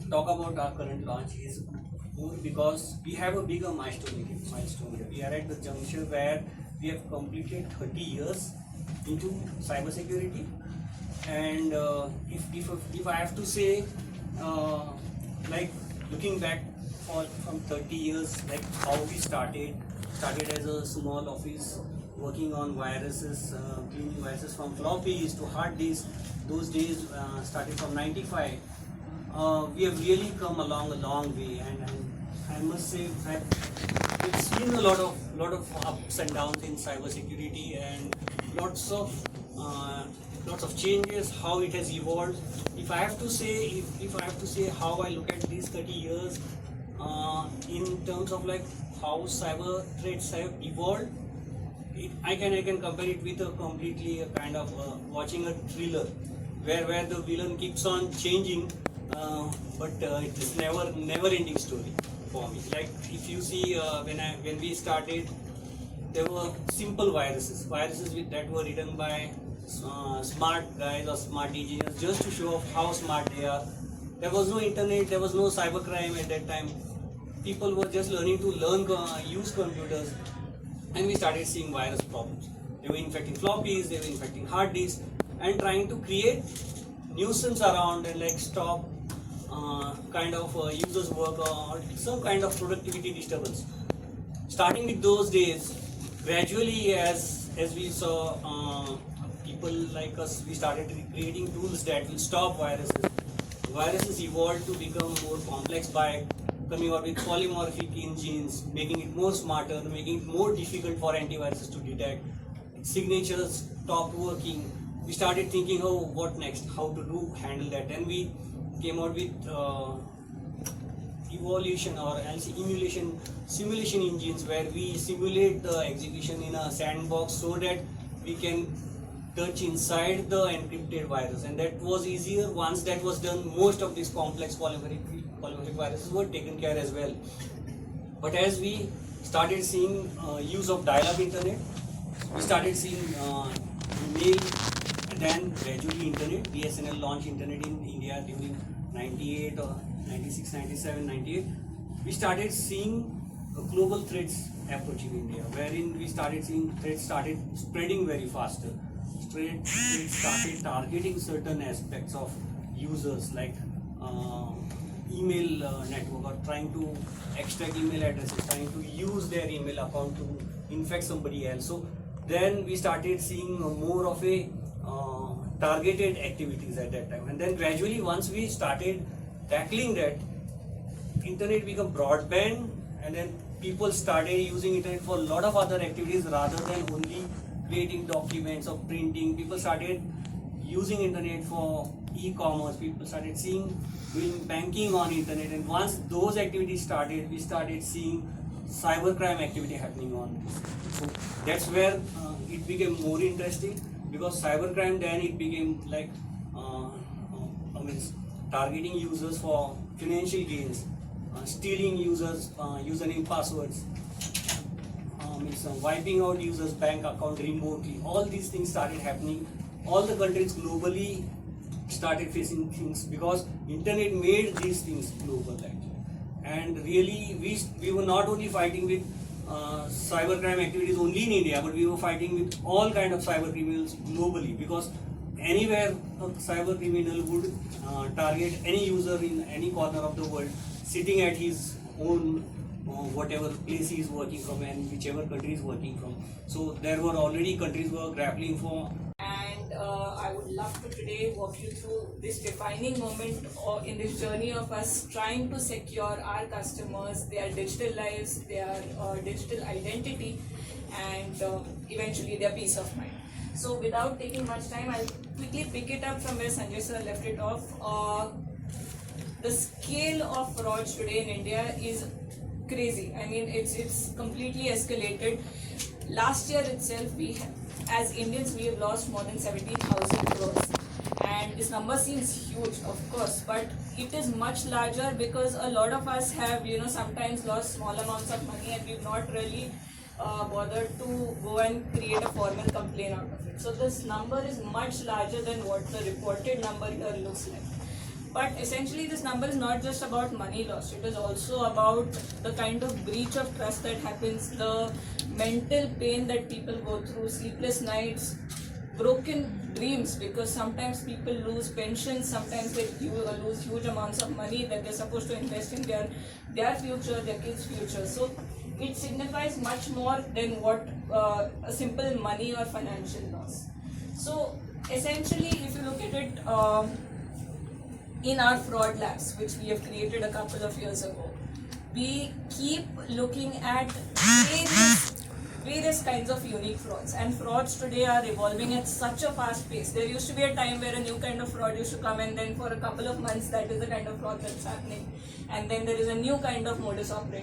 talk about our current launch is more because we have a bigger milestone here. We are at the juncture where we have completed 30 years into cybersecurity, and if I have to say, like looking back from 30 years, like how we started as a small office working on viruses, cleaning viruses from floppies to hard disks. Those days started from 95. We have really come along a long way, and I must say that we've seen a lot of ups and downs in cybersecurity, and lots of changes, how it has evolved. If I have to say how I look at these 30 years in terms of like how cyber threats have evolved, I can compare it with a completely a kind of watching a thriller where the villain keeps on changing, but it is never ending story for me. Like if you see, when we started, there were simple viruses that were written by smart guys or smart engineers just to show off how smart they are. There was no internet, there was no cybercrime at that time. People were just learning to use computers, and we started seeing virus problems. They were infecting floppies, they were infecting hard disks, and trying to create nuisance around and like stop users' work or some kind of productivity disturbance. Starting with those days, gradually as we saw people like us, we started creating tools that will stop viruses. Viruses evolved to become more complex by coming out with polymorphic engines, making it more smarter, making it more difficult for antiviruses to detect. Signatures stopped working. We started thinking, oh, what next? How to handle that? And we came out with evolution, or I'll say simulation engines, where we simulate the execution in a sandbox so that we can touch inside the encrypted virus, and that was easier. Once that was done, most of these complex polymorphic viruses were taken care as well. But as we started seeing use of dial-up internet, we started seeing email, and then gradually internet. BSNL launched internet in India during 98 or 96, 97, 98. We started seeing global threats approaching India, wherein we started seeing threats started spreading very faster. Threats started targeting certain aspects of users, like email network, or trying to extract email addresses, trying to use their email account to infect somebody else. So then we started seeing more of a targeted activities at that time, and then gradually once we started tackling that, internet became broadband, and then people started using internet for a lot of other activities rather than only creating documents or printing. People started using internet for e-commerce. People started doing banking on internet, and once those activities started, we started seeing cybercrime activity happening on this. So that's where it became more interesting, because cybercrime then it became like targeting users for financial gains, stealing users username passwords, wiping out users' bank account remotely. All these things started happening. All the countries globally started facing things because internet made these things global actually. And really, we were not only fighting with cybercrime activities only in India, but we were fighting with all kind of cyber criminals globally, because anywhere a cyber criminal would target any user in any corner of the world, sitting at his own whatever place he is working from and whichever country he is working from. So there were already countries who were grappling for. And I would love to today walk you through this defining moment in this journey of us trying to secure our customers, their digital lives, their digital identity, and eventually their peace of mind. So without taking much time, I'll quickly pick it up from where Sanjay sir left it off. The scale of frauds today in India is crazy. I mean, it's completely escalated. Last year itself, as Indians, we have lost more than 17,000 crores. And this number seems huge, of course, but it is much larger because a lot of us have, sometimes lost small amounts of money, and we've not really bothered to go and create a formal complaint out of it. So this number is much larger than what the reported number here looks like. But essentially, this number is not just about money lost. It is also about the kind of breach of trust that happens, the mental pain that people go through, sleepless nights, broken dreams, because sometimes people lose pensions, sometimes they lose huge amounts of money that they're supposed to invest in their future, their kids' future. So it signifies much more than what a simple money or financial loss. So essentially, if you look at it, in our fraud labs, which we have created a couple of years ago, we keep looking at various kinds of unique frauds, and frauds today are evolving at such a fast pace. There used to be a time where a new kind of fraud used to come, and then for a couple of months that is the kind of fraud that's happening, and then there is a new kind of modus operandi.